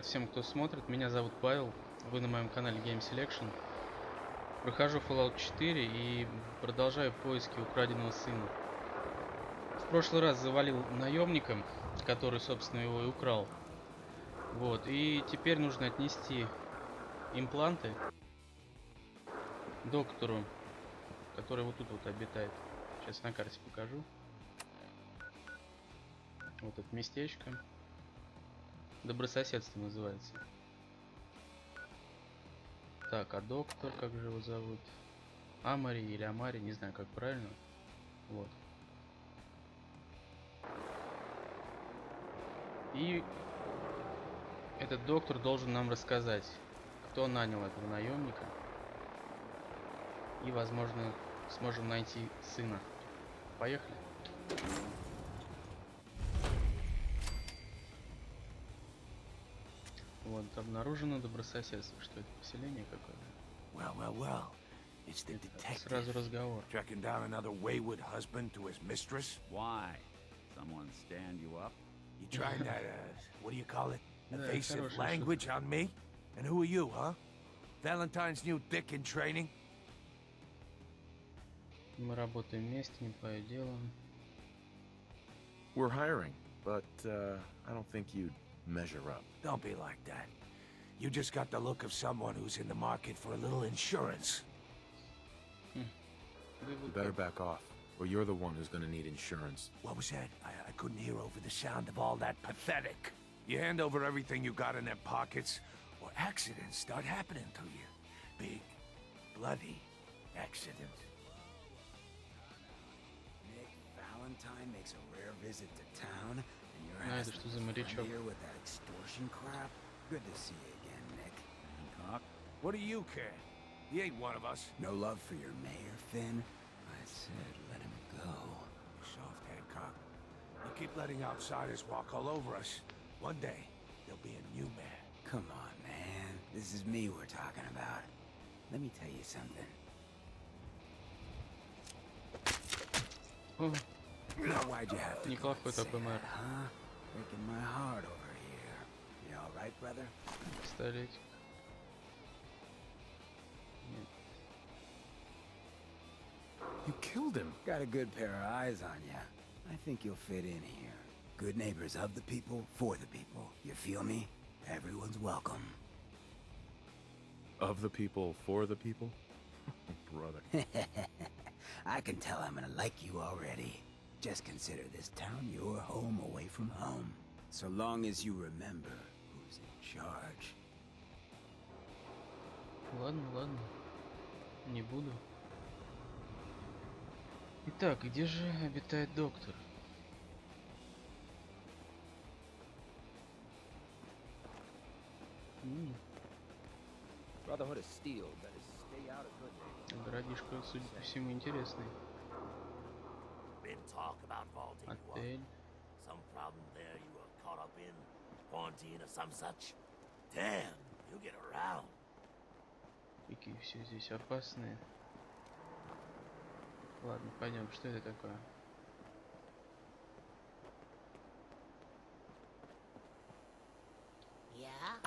Привет всем, кто смотрит. Меня зовут Павел. Вы на моем канале Game Selection. Прохожу Fallout 4 и продолжаю поиски украденного сына. В прошлый раз завалил наемника, который, собственно, его и украл. Вот, и теперь нужно отнести импланты доктору, который вот тут вот обитает. Сейчас на карте покажу. Вот это местечко. Добрососедство называется. Так, а доктор, как же его зовут? Амари или Амари, не знаю, как правильно. Вот. И этот доктор должен нам рассказать, кто нанял этого наемника. И, возможно, сможем найти сына. Поехали. Вот, обнаружено добрососедство. Что это, поселение какое-то? It's the detective. Сразу разговор. Tracking down another wayward husband to his mistress. Why? Someone stand you up? You trying that, what do you call it? Yeah, Evasive хорошая language on me? And who are you, huh? Valentine's new dick in training? Мы работаем вместе, не твое дело. We're hiring, but I don't think you'd measure up. Don't be like that. You just got the look of someone who's in the market for a little insurance. You better back off, or you're the one who's gonna need insurance. What was that? I couldn't hear over the sound of all that pathetic. You hand over everything you got in their pockets, or accidents start happening to you. Big, bloody accidents. Nick Valentine makes a rare visit to town, and you're Да, это что за морячок? here with that extortion crap. Good to see you again, Nick. Hancock? What do you care? He ain't one of us. No love for your mayor, Finn? I said let him go. You soft Hancock. You keep letting outsiders walk all over us. One day, there'll be a new man. Come on, man. This is me we're talking about. Let me tell you something. О, Now, why'd you have to go неплохой and say такой мэр. that, huh? Breaking my heart over here. You all right, brother? Пистолетик. Нет. You killed him. Got a good pair of eyes on you. I think you'll fit in here. Good neighbors of the people, for the people. You feel me? Everyone's welcome. Of the people, for the people? Brother. I can tell I'm gonna like you already. Just consider this town your home away from home. So long as you remember who's in charge. Ладно, ладно. Не буду. Итак, где же обитает доктор? Brotherhood of Steel, better stay out of good neighborhoods. Городишко, судя по всему, интересный. Been talk about vaulting you up. Отель. Some problem there you were caught up in? Quarantine or some such? Damn, you get around. Какие все здесь опасные. Ладно, пойдем. Что это такое? Yeah?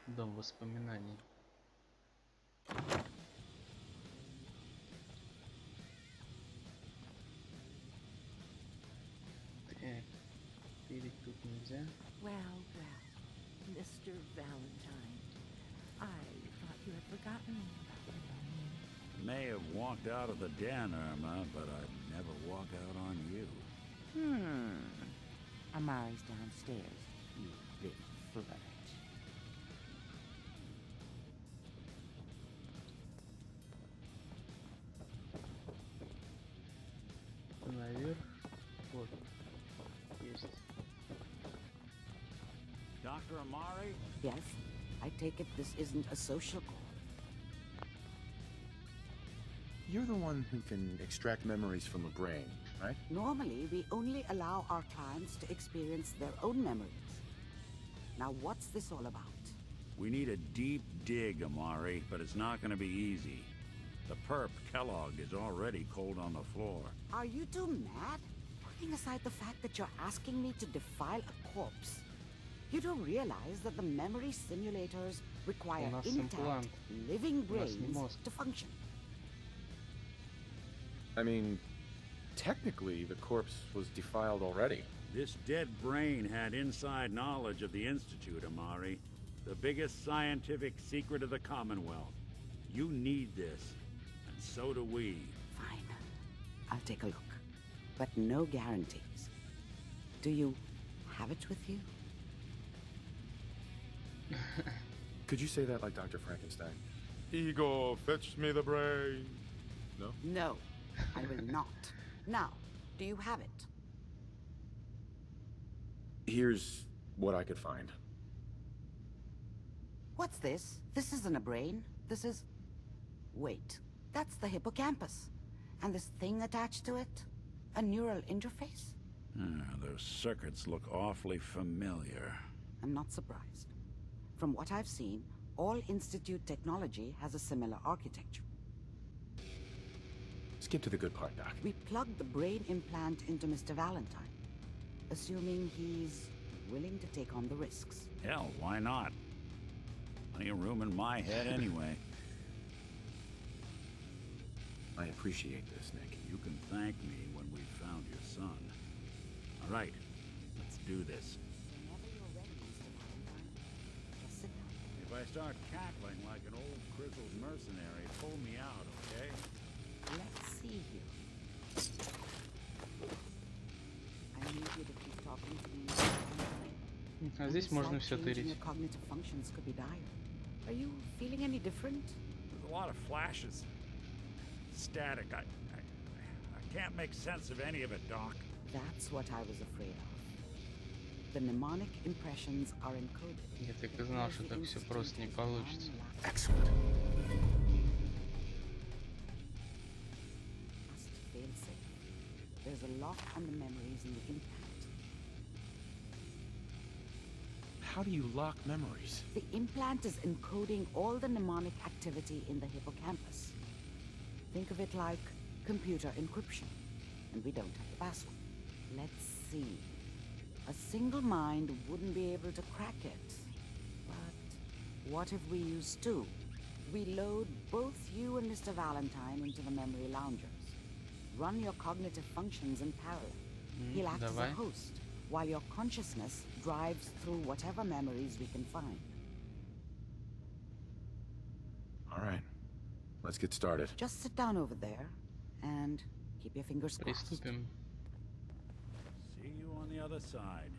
Дом воспоминаний. Так, перед тут нельзя. Well, Mr. Valentine, I thought you had forgotten about me. May have walked out of the den, Irma, but I'd never walk out on you. Amari's downstairs, you big flirt. Наверх. Вот. Есть. Dr. Amari? Yes, I take it this isn't a social call. You're the one who can extract memories from a brain, right? Normally, we only allow our clients to experience their own memories. Now, what's this all about? We need a deep dig, Amari, but it's not going to be easy. The perp, Kellogg, is already cold on the floor. Are you two mad? Putting aside the fact that you're asking me to defile a corpse, You do realize that the memory simulators require нас intact, имплант. living У нас не brains мозг. to function. I mean, technically, the corpse was defiled already. This dead brain had inside knowledge of the Institute, Amari. The biggest scientific secret of the Commonwealth. You need this, and so do we. Fine. I'll take a look. But no guarantees. Do you have it with you? Could you say that like Dr. Frankenstein? Igor, fetch me the brain. No? No, I will not. Now, do you have it? Here's what I could find. What's this? This isn't a brain. This is... Wait, that's the hippocampus. And this thing attached to it? A neural interface? Those circuits look awfully familiar. I'm not surprised. From what I've seen, all Institute technology has a similar architecture. Skip to the good part, Doc. We plugged the brain implant into Mr. Valentine, assuming he's willing to take on the risks. Hell, why not? Plenty of room in my head anyway. I appreciate this, Nick. You can thank me when we've found your son. All right, let's do this. Whenever you're ready, Mr. Valentine, just sit down. If I start cackling like an old grizzled mercenary, pull me out, okay? Let's see here. I need you to keep talking to me. А здесь можно все Your тырить. cognitive functions could be dire. Are you feeling any different? There's a lot of flashes. Static. I can't make sense of any of it, Doc. That's what I was afraid of. The mnemonic impressions are encoded. Я так и знал, что так все просто не получится. Excellent. Must fail safe. There's a lock on the memories in the implant. How do you lock memories? The implant is encoding all the mnemonic activity in the hippocampus. Think of it like computer encryption, and we don't have the password. Let's see. A single mind wouldn't be able to crack it. But what if we use two? We load both you and Mr. Valentine into the memory loungers. Run your cognitive functions in parallel. He'll act as a Давай. host, while your consciousness drives through whatever memories we can find. All right. Let's get started. Just sit down over there and keep your fingers crossed. Приступим. See you on the other side.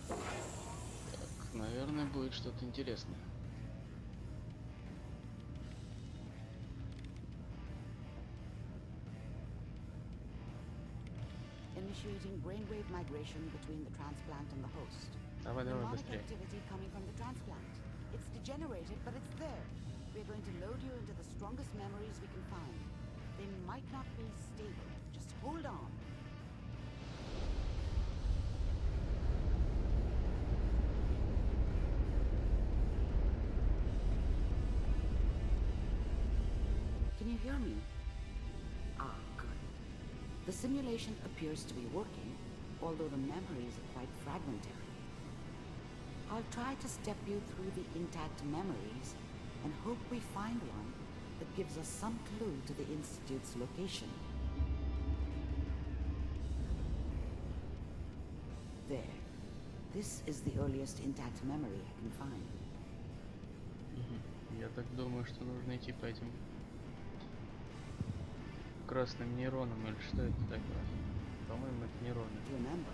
Так, наверное, будет что-то интересное. Initiating brainwave migration between the transplant and the host. Давай, Mnemonic быстрее. activity coming from the transplant. It's degenerated, but it's there. We're going to load you into the strongest memories we can find. They might not be stable. Just hold on. Can you hear me? Ah, good. The simulation appears to be working, although the memories are quite fragmentary. I'll try to step you through the intact memories and hope we find one that gives us some clue to the Institute's location. There. This is the earliest intact memory I can find. Я так думаю, что нужно идти по этим красным нейронам, или что это такое? По-моему, это нейроны. Remember,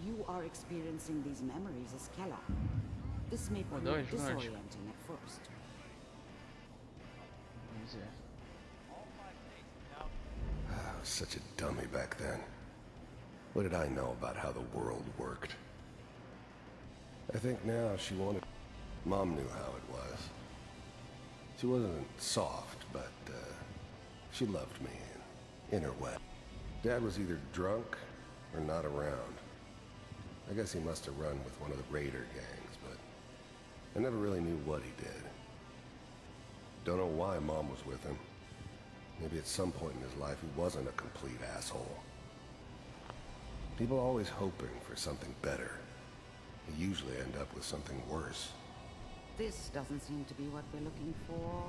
you are experiencing these memories as Keller. This may prove давай, журнальчик. disorienting at first. Нельзя. I was such a dummy back then. What did I know about how the world worked? I think now she wanted... Mom knew how it was. She wasn't soft, but she loved me in her way. Dad was either drunk or not around. I guess he must have run with one of the raider gangs, but I never really knew what he did. Don't know why Mom was with him. Maybe at some point in his life he wasn't a complete asshole. People are always hoping for something better. They usually end up with something worse. This doesn't seem to be what we're looking for.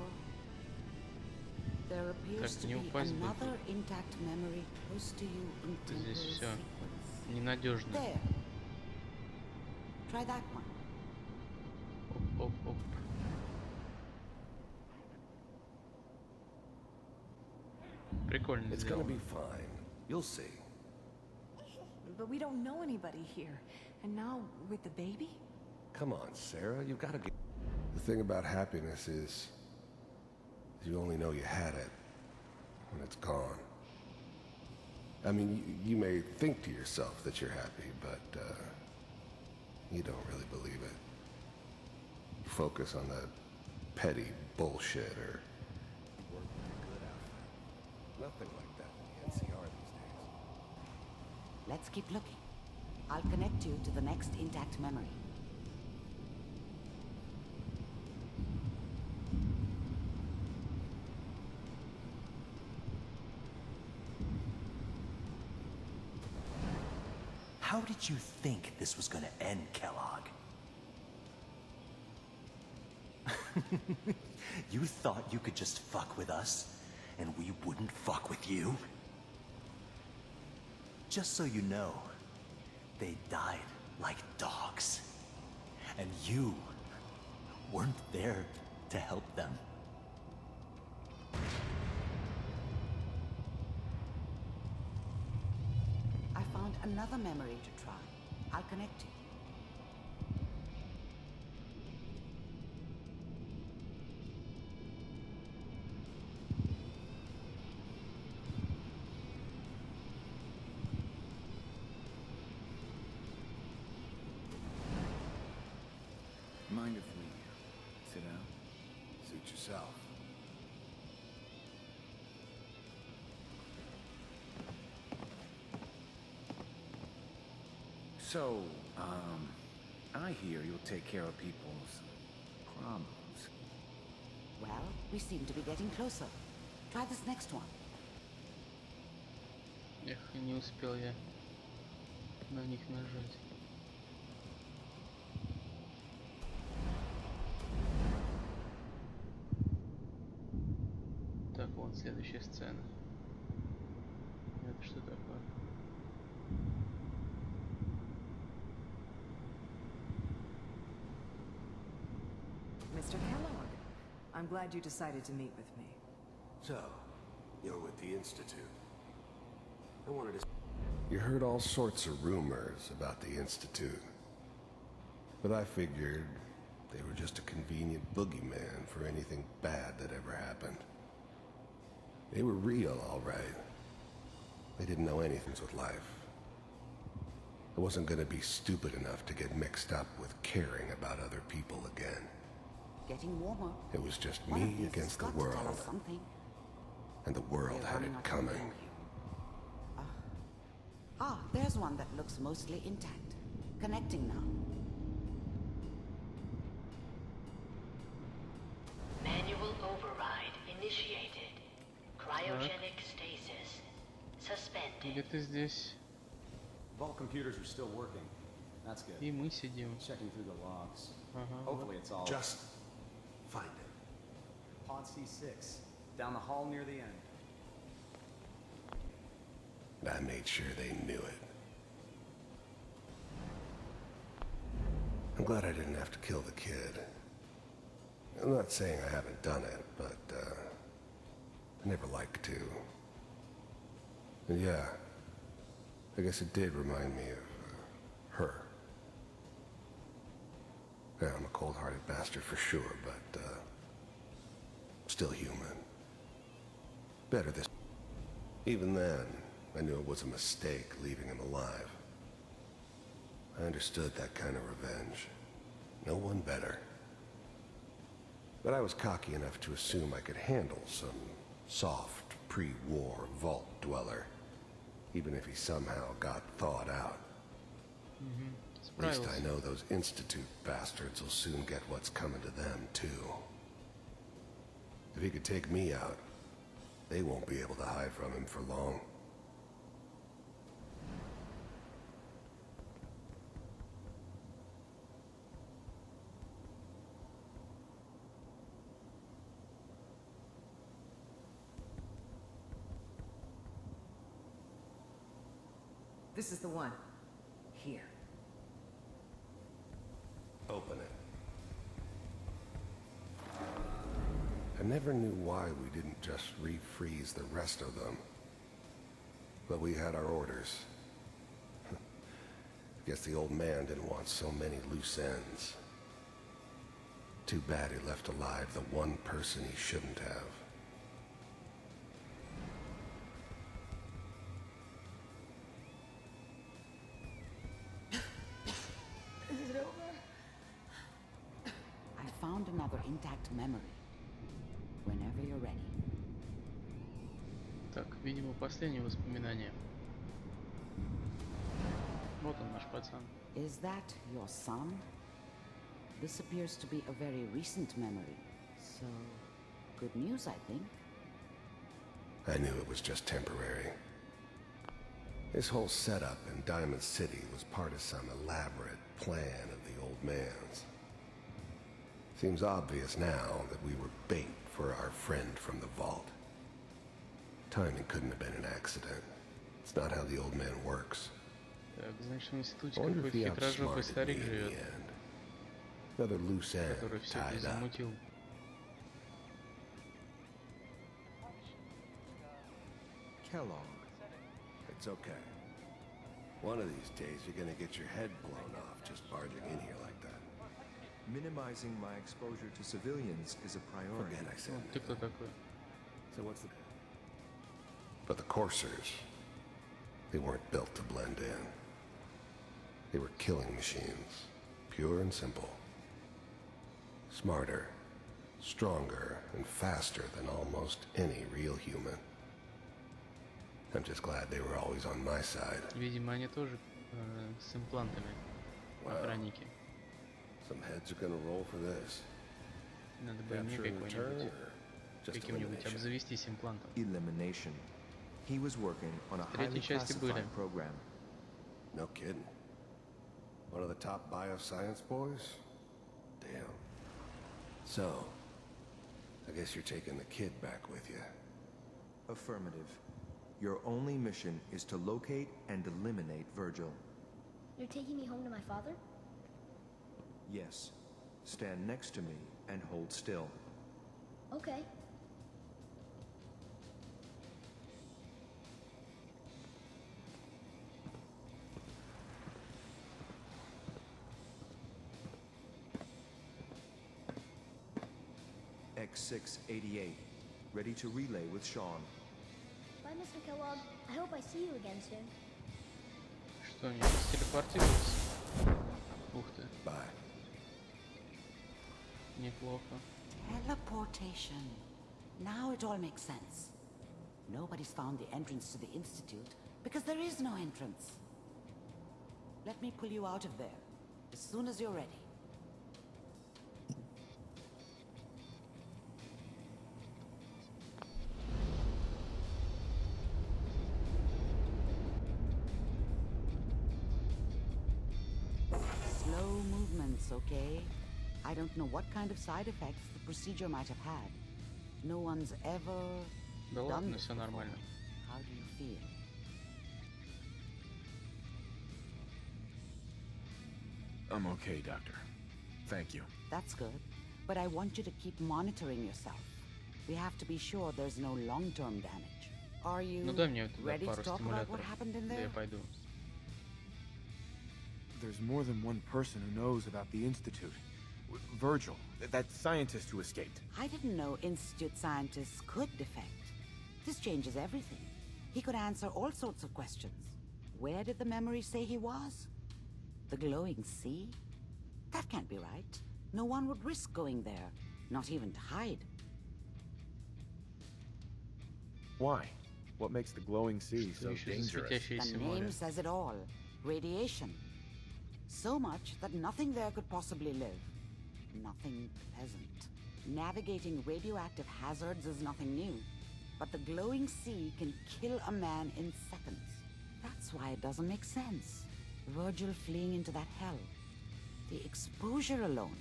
There appears to не be упасть бы another intact memory close to you in temporal Здесь все sequence. ненадежно. There. Try that one. Оп-оп-оп. Прикольно It's gonna сделано. be fine. You'll see. But we don't know anybody here. And now, with the baby? Come on, Sarah, you've got to get... The thing about happiness is you only know you had it when it's gone. I mean, you may think to yourself that you're happy, but you don't really believe it. You focus on that petty bullshit or work in a good outfit. Nothing like that in the NCR these days. Let's keep looking. I'll connect you to the next intact memory. How did you think this was gonna end, Kellogg? You thought you could just fuck with us, and we wouldn't fuck with you? Just so you know, they died like dogs. And you weren't there to help them. I found another memory to try. I'll connect you. Mind if we sit down? Suit yourself. So, I hear you'll take care of people's problems. Well, we seem to be getting closer. Try this next one. Эх, и не успел я на них нажать. Так, вот следующая сцена. Это что такое? Mr. Kellogg, I'm glad you decided to meet with me. So, you're with the Institute. I wanted to... You heard all sorts of rumors about the Institute. But I figured they were just a convenient boogeyman for anything bad that ever happened. They were real, all right. They didn't know anything with life. I wasn't gonna be stupid enough to get mixed up with caring about other people again. Getting warmer. It was just One of me these against has the got to tell world. us something. And the world We're had running it out of coming. value. There's one that looks mostly intact. Connecting now. Manual override initiated. Cryogenic stasis suspended. Где-то здесь. Vault computers are still working. That's good. И мы сидим. Checking through the logs. Ага. Hopefully it's all... Just find it. Pod C6. Down the hall near the end. I made sure they knew it. I'm glad I didn't have to kill the kid. I'm not saying I haven't done it, but I never like to. And yeah, I guess it did remind me of her. Yeah, I'm a cold-hearted bastard for sure, but still human. Better this. Even then, I knew it was a mistake leaving him alive. I understood that kind of revenge. No one better. But I was cocky enough to assume I could handle some soft, pre-war vault dweller, even if he somehow got thawed out. At least I know those Institute bastards will soon get what's coming to them, too. If he could take me out, they won't be able to hide from him for long. This is the one. Here. Open it. I never knew why we didn't just refreeze the rest of them. But we had our orders. Guess the old man didn't want so many loose ends. Too bad he left alive the one person he shouldn't have. I found another intact memory. Whenever you're ready. Так, видимо, последнее воспоминание. Вот он, наш пацан. Is that your son? This appears to be a very recent memory. So, good news, I think. I knew it was just temporary. This whole setup in Diamond City was part of some elaborate plan of the old man's. Seems obvious now that we were bait for our friend from the vault. Timing couldn't have been an accident. It's not how the old man works. Так, значит, в институте I wonder if какой-то he хитрожопый outsmarted me старик in the живет, end. Another loose end который все это tied up. замутил. Kellogg. It's okay. One of these days you're gonna get your head blown off just barging in here like that. Minimizing my exposure to civilians is a priority. Forget I said Ты кто такой? So what's the... But the coursers, they weren't built to blend in. They were killing machines, pure and simple. Smarter, stronger, and faster than almost any real human. I'm just glad they were always on my side. Видимо, они тоже с имплантами. Охранники. Some heads are gonna roll for this. Надо бы мне каким-нибудь обзавестись имплантом. Elimination. He was working on a В третьей highly части были. classified program. No kidding. One of the top bioscience boys? Damn. So, I guess you're taking the kid back with you. Affirmative. Your only mission is to locate and eliminate Virgil. You're taking me home to my father? Yes. Stand next to me and hold still. Okay. X688. Ready to relay with Sean. Bye, Mr. Kellogg. I hope I see you again soon. Что, они телепортируются? Ух ты. Bye. Неплохо. Teleportation. Now it all makes sense. Nobody's found the entrance to the Institute because there is no entrance. Let me pull you out of there as soon as you're ready. Slow movements, okay? I don't know what kind of side effects the procedure might have had. No one's ever Да done ладно, this все before. нормально. How do you feel? I'm okay, Doctor. Thank you. That's good. But I want you to keep monitoring yourself. We have to be sure there's no long-term damage. Are you Ну дай мне туда ready to пару talk about what стимуляторов, happened in да there? я пойду. There's more than one person who knows about the Institute. Virgil, that scientist who escaped. I didn't know Institute scientists could defect. This changes everything. He could answer all sorts of questions. Where did the memory say he was? The glowing sea? That can't be right. No one would risk going there, not even to hide. Why? What makes the glowing sea Что so еще за dangerous? светящееся The море? name says it all. Radiation. So much that nothing there could possibly live. Nothing pleasant. Navigating radioactive hazards is nothing new. but the glowing sea can kill a man in seconds. That's why it doesn't make sense. Virgil fleeing into that hell. The exposure alone.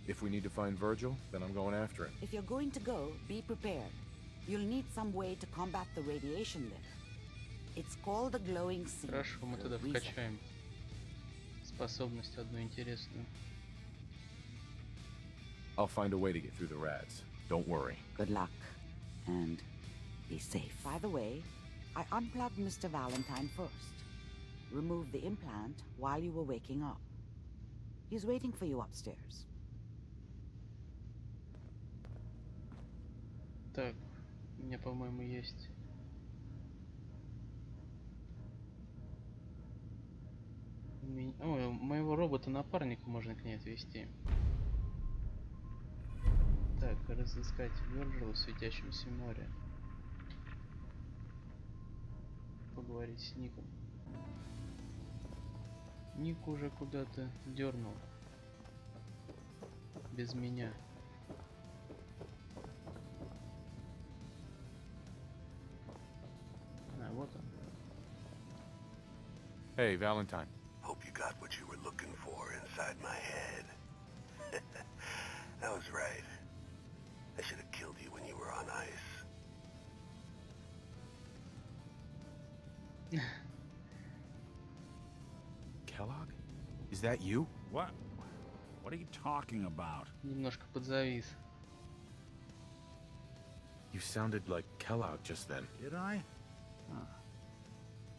If we need to find Virgil, then I'm going after him. If you're going to go, be prepared. You'll need some way to combat the radiation there. It's called the glowing sea. Хорошо, мы туда вкачаем способность одну интересную. I'll find a way to get through the rats. Don't worry. Good luck, and be safe. By the way, I unplugged Mr. Valentine first. Removed the implant while you were waking up. He's waiting for you upstairs. Так, у меня, по-моему, есть. О, моего робота-напарника можно к ней отвезти. Так, разыскать Вирджила в светящемся море. Поговорить с Ником. Ник уже куда-то дернул. Без меня. А, вот он. Hey, Valentine. Hope you got what you were looking for inside my head. I was right. I should have killed you when you were on ice. Kellogg? Is that you? What? What are you talking about? Немножко подзавис. You sounded like Kellogg just then. Did I? Huh.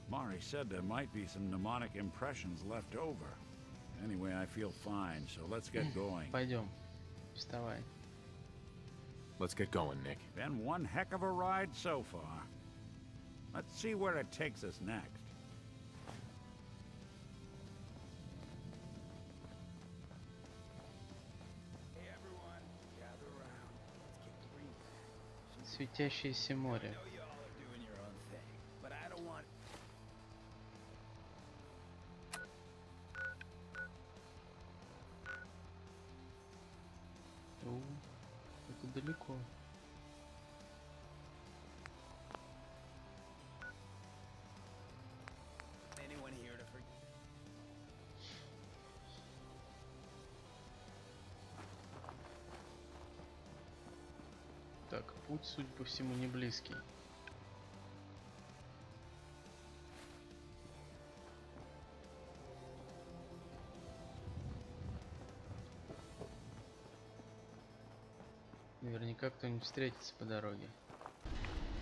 Mari said there might be some mnemonic impressions left over. Anyway, I feel fine, so let's get going. Пойдем. Вставай. Let's get going, Nick. Been one heck of a ride so far. Let's see where it takes us next. Hey everyone, gather around. Let's get the green back. Светящееся море. I know you all are doing your own thing, but I don't want... О, это далеко. Anyone here to forget? Так, путь, судя по всему, не близкий. Наверняка кто-нибудь встретится по дороге.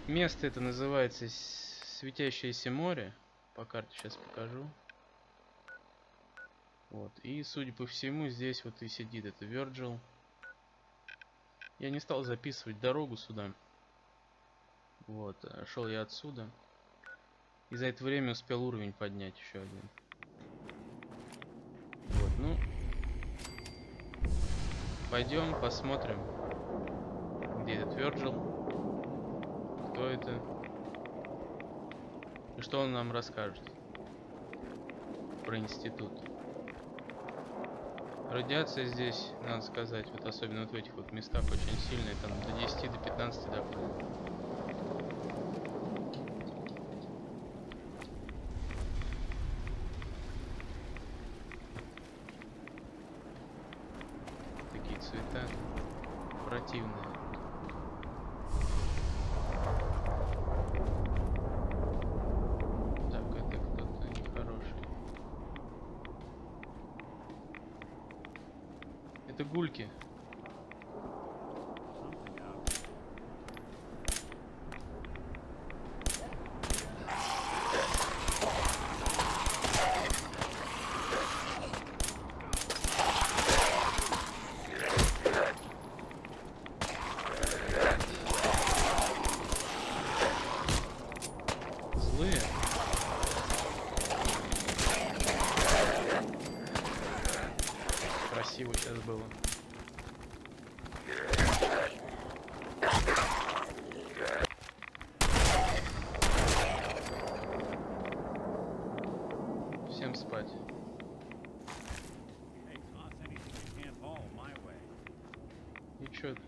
Место это называется Светящееся море. По карте сейчас покажу. Вот. И, судя по всему, здесь вот и сидит это Вирджил. Я не стал записывать дорогу сюда. Вот. Шел я отсюда. И за это время успел уровень поднять еще один. Вот, ну. Пойдем, посмотрим. Где этот Вирджил? Кто это? И что он нам расскажет про институт? Радиация здесь, надо сказать, вот особенно вот в этих вот местах очень сильная, там до 10, до 15 доходит. Такие цвета противные. Так, это кто-то нехороший. Это гульки. Злые. Красиво сейчас было. Всем спать. Hey, toss anything you can't haul my way. И чё ты?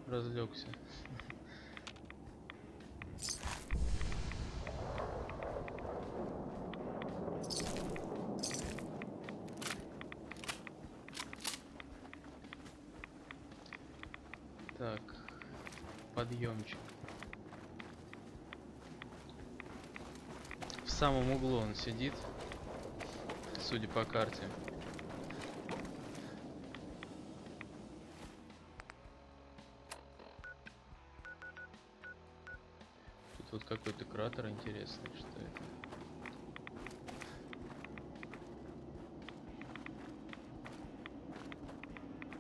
разлегся. Так, подъемчик. В самом углу он сидит, судя по карте. Тут вот какой-то кратер интересный, что это?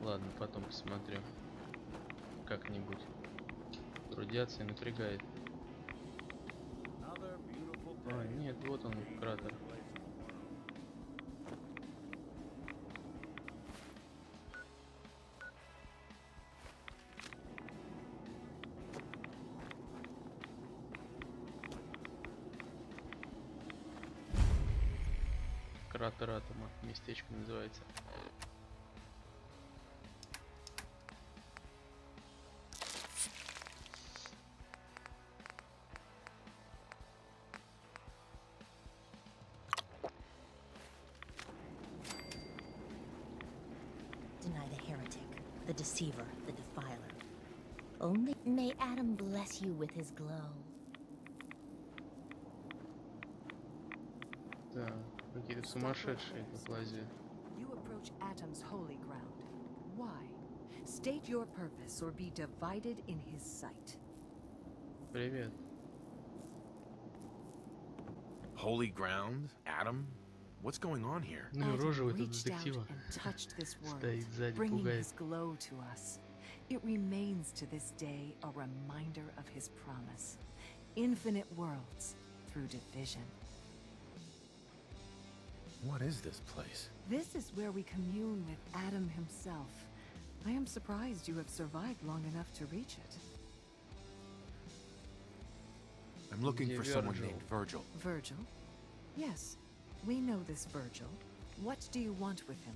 Ладно, потом посмотрю. Как-нибудь. Трудятся и напрягает. А, нет, вот он, кратер. Кратер атома. Местечко называется. Deny the heretic, the deceiver, the defiler. Only may Adam bless you with his glow. Да, какие-то сумасшедшие тут лазят. You approach Atom's holy ground. Why? State your purpose or be divided in his sight. Привет. Holy ground? Adam? What's going on here? Ну, рожа у этого Reached out детектива and touched this world, стоит сзади, bringing пугает. his glow to us. It remains to this day a reminder of his promise. Infinite worlds through division. What is this place? This is where we commune with Adam himself. I am surprised you have survived long enough to reach it. I'm looking for someone named Virgil. Virgil? Yes, we know this Virgil. What do you want with him?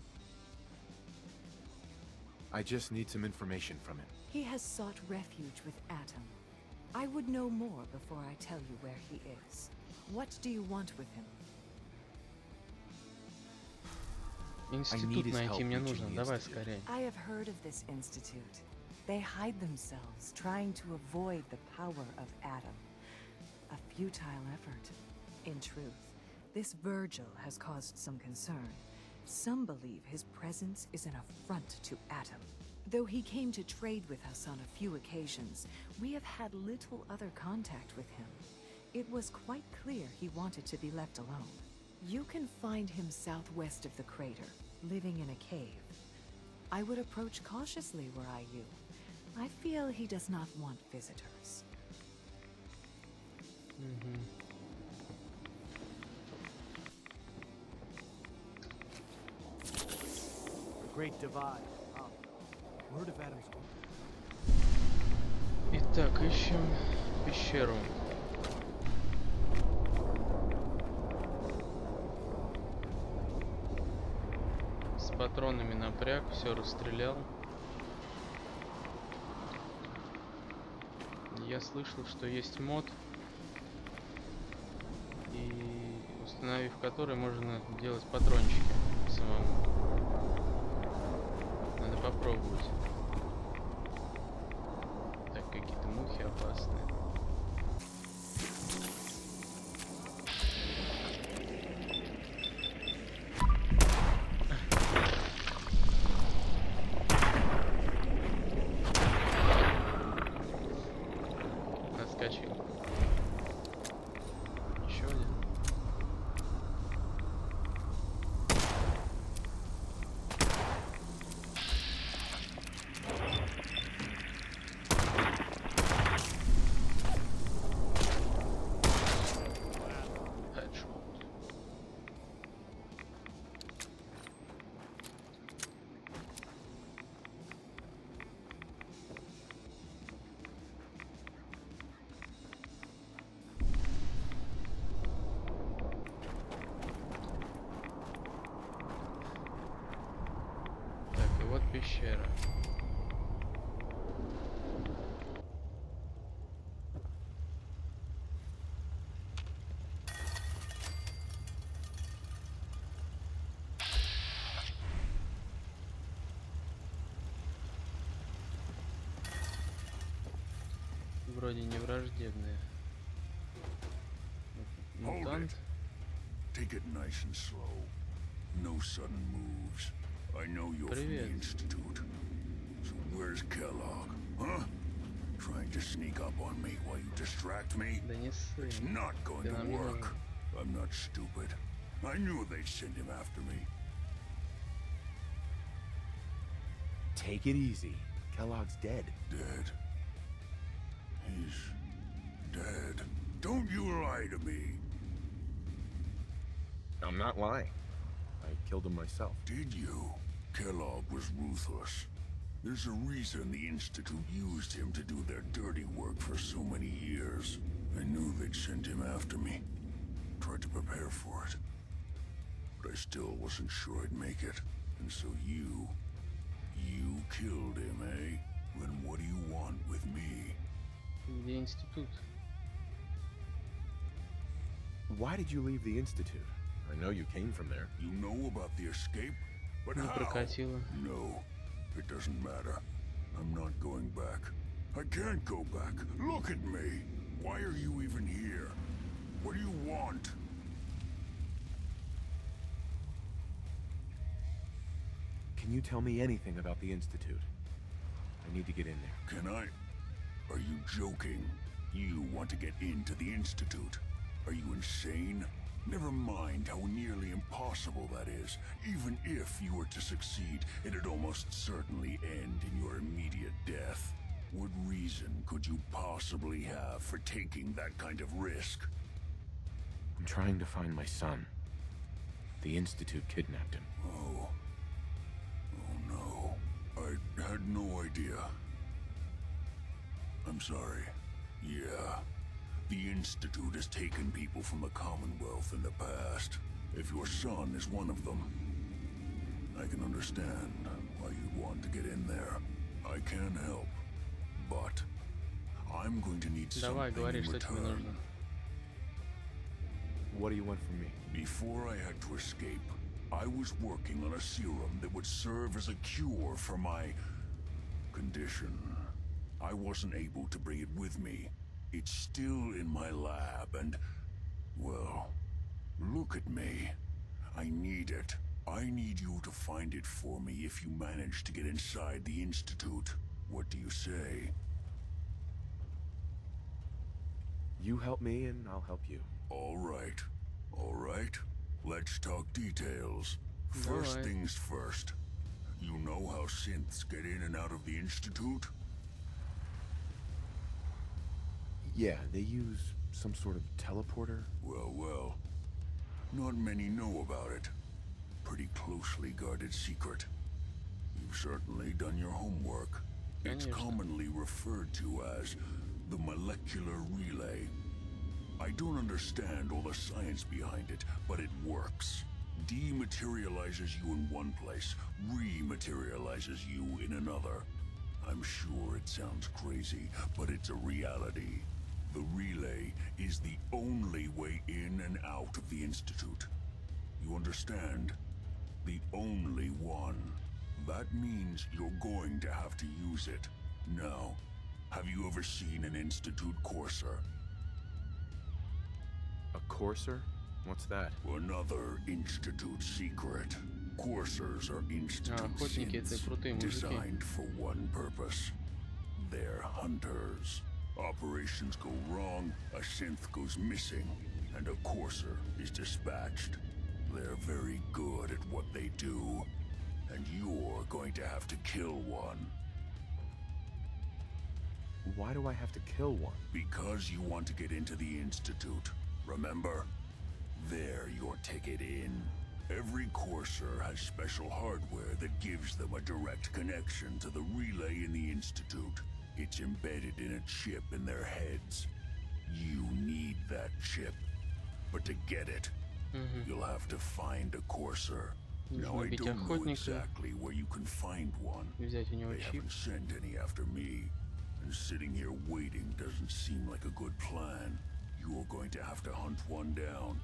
I just need some information from him. He has sought refuge with Atom. I would know more before I tell you where he is. What do you want with him? Институт найти мне нужно, давай скорее. I have heard of this institute. They hide themselves, trying to avoid the power of Adam. A futile effort. In truth, this Virgil has caused some concern. Some believe his presence is an affront to Adam. Though he came to trade with us on a few occasions, we have had little other contact with him. It was quite clear he wanted to be left alone. You can find him southwest of the crater, living in a cave. I would approach cautiously were I you. I feel he does not want visitors. The Great Divide. Word of Adam's gold. Итак, ищем пещеру. С патронами напряг, все расстрелял. Я слышал, что есть мод, и установив который, можно делать патрончики самому. Надо попробовать. Так, какие-то мухи опасные. Наскочил. Еще один. пещера. вроде не враждебные. Hold Мутант. it. Take it nice and slow. No sudden moves. I know you're from the Привет. Institute. So where's Kellogg? Huh? Trying to sneak up on me while you distract me? Да не ссы. It's not going Ты to нам не work. нужен. I'm not stupid. I knew they'd send him after me. Take it easy. Kellogg's dead. Dead. He's dead. Don't you lie to me. I'm not lying. I killed him myself. Did you? Kellogg was ruthless. There's a reason the Institute used him to do their dirty work for so many years. I knew they'd send him after me. Tried to prepare for it. But I still wasn't sure I'd make it. And so you killed him, eh? Then what do you want with me? Где институт? Why did you leave the Institute? I know you came from there. You know about the escape? But Не how? прокатило. No, it doesn't matter. I'm not going back. I can't go back. Look at me. Why are you even here? What do you want? Can you tell me anything about the Institute? I need to get in there. Can I? Are you joking? You want to get into the Institute? Are you insane? Never mind how nearly impossible that is. Even if you were to succeed, it'd almost certainly end in your immediate death. What reason could you possibly have for taking that kind of risk? I'm trying to find my son. The Institute kidnapped him. Oh. Oh no. I had no idea. I'm sorry. Yeah. The Institute has taken people from the Commonwealth in the past. If your son is one of them, I can understand why you'd want to get in there. I can help, but I'm going to need Давай, something говори, in что тебе return. нужно. What do you want from me? Before I had to escape, I was working on a serum that would serve as a cure for my condition. I wasn't able to bring it with me. It's still in my lab and, well, look at me. I need it. I need you to find it for me if you manage to get inside the Institute. What do you say? You help me and I'll help you. All right. All right. Let's talk details. First Давай. things first. You know how synths get in and out of the Institute? Yeah, they use some sort of teleporter. Well, well. Not many know about it. Pretty closely guarded secret. You've certainly done your homework. It's Конечно. commonly referred to as the molecular relay. I don't understand all the science behind it, but it works. Dematerializes you in one place, rematerializes you in another. I'm sure it sounds crazy, but it's a reality. The relay is the only way in and out of the Institute. You understand? The only one. That means you're going to have to use it. Now, have you ever seen an Institute courser? A courser? What's that? Another Institute secret. Coursers are Institute охотники это synths крутые мужики. designed for one purpose. They're hunters. Operations go wrong, a synth goes missing, and a courser is dispatched. They're very good at what they do, and you're going to have to kill one. Why do I have to kill one? Because you want to get into the Institute, remember? They're your ticket in. Every courser has special hardware that gives them a direct connection to the relay in the Institute. It's embedded in a chip in their heads. You need that chip. But to get it, you'll have to find a courser. Now, Нужно I убить don't know охотника, exactly where you can find one. взять у него They чип. haven't sent any after me. And sitting here waiting doesn't seem like a good plan. You're going to have to hunt one down.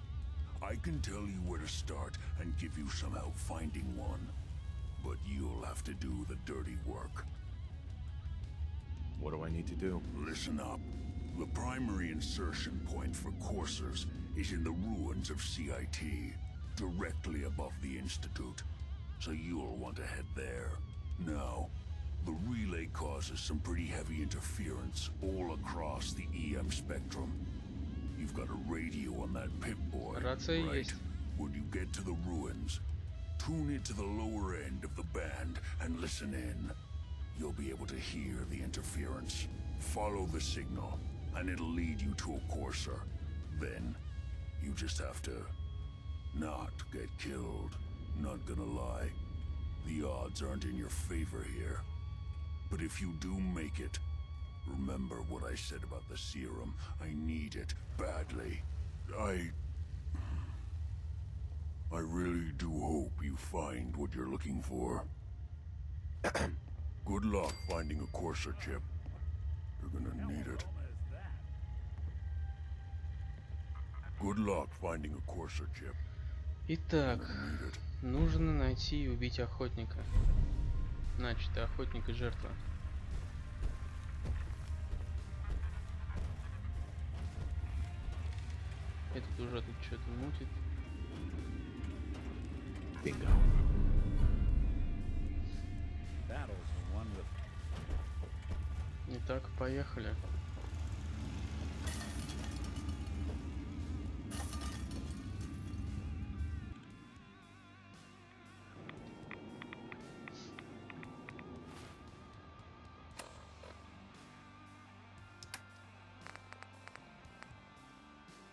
I can tell you where to start and give you some help finding one. But you'll have to do the dirty work. What do I need to do? Listen up. The primary insertion point for coursers is in the ruins of CIT, directly above the Institute. So you'll want to head there. Now, the relay causes some pretty heavy interference all across the EM spectrum. You've got a radio on that Pip-Boy, Рация right? есть. When you get to the ruins, tune it to the lower end of the band and listen in. You'll be able to hear the interference. Follow the signal, and it'll lead you to a courser. Then, you just have to not get killed. Not gonna lie, the odds aren't in your favor here. But if you do make it, remember what I said about the serum. I need it badly. I really do hope you find what you're looking for. Good luck finding a courser chip. You're gonna need it. Good luck finding a courser chip. Итак, нужно найти и убить охотника. Значит, охотник и жертва. Этот уже тут что-то мутит. Bingo. Итак, поехали.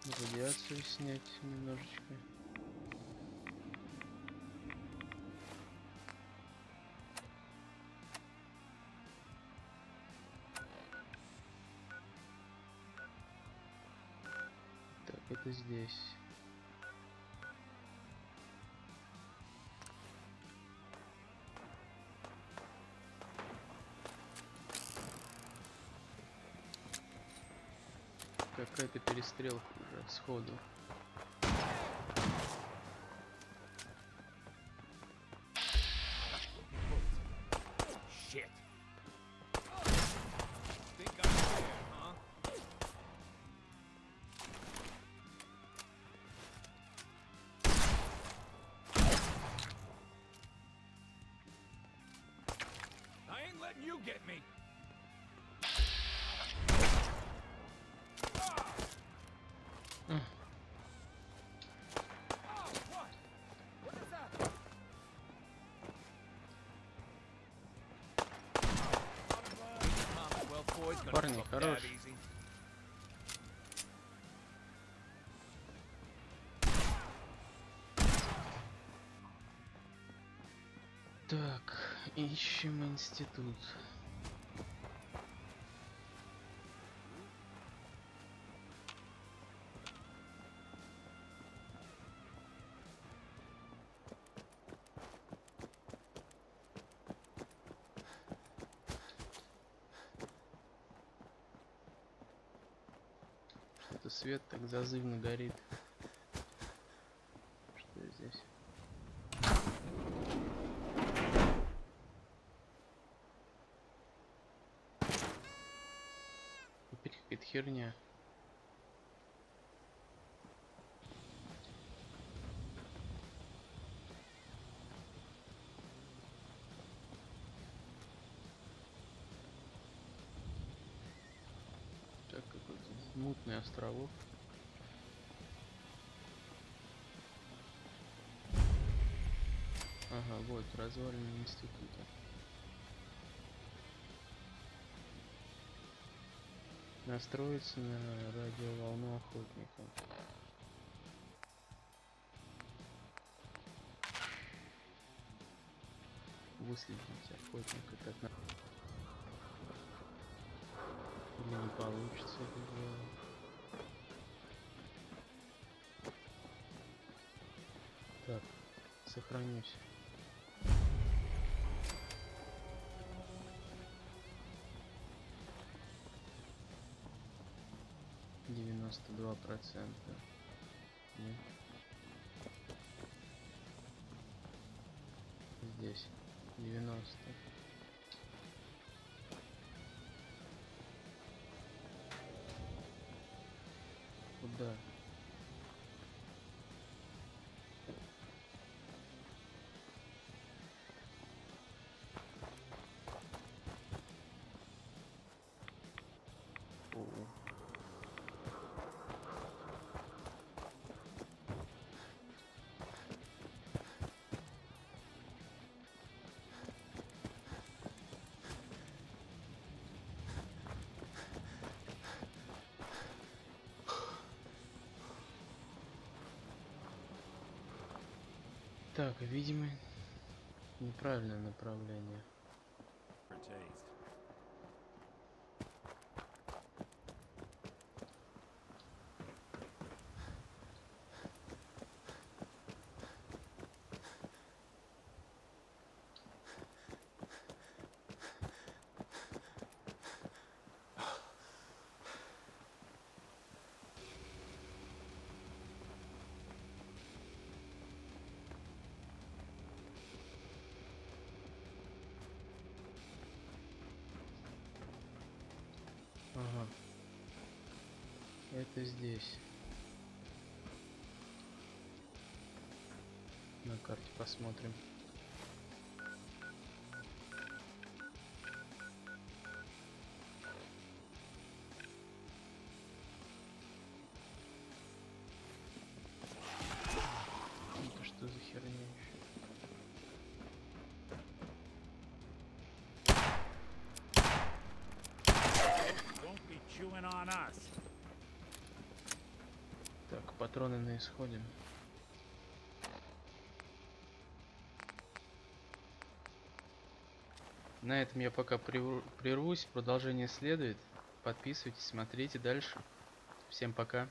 Радиацию снять немножечко. Так, это здесь. Какая-то перестрелка уже сходу. Shit. Think I'm there, huh? I ain't letting you get me. Парни, хорош. Так, ищем институт. Что-то свет так зазывно горит. Что здесь? Опять какая-то херня. Так, какой-то мутный островок. Ага, вот развалины института. Настроиться на радиоволну охотника. Выследить охотника как на... Или не получится это сделать. Так, сохранюсь. %. Нет. Здесь 90. Куда? Так, видимо, неправильное направление. Ага. Это здесь. На карте посмотрим. Это что за херня еще? Так, патроны на исходе. На этом я пока прервусь. Продолжение следует. Подписывайтесь, смотрите дальше. Всем пока.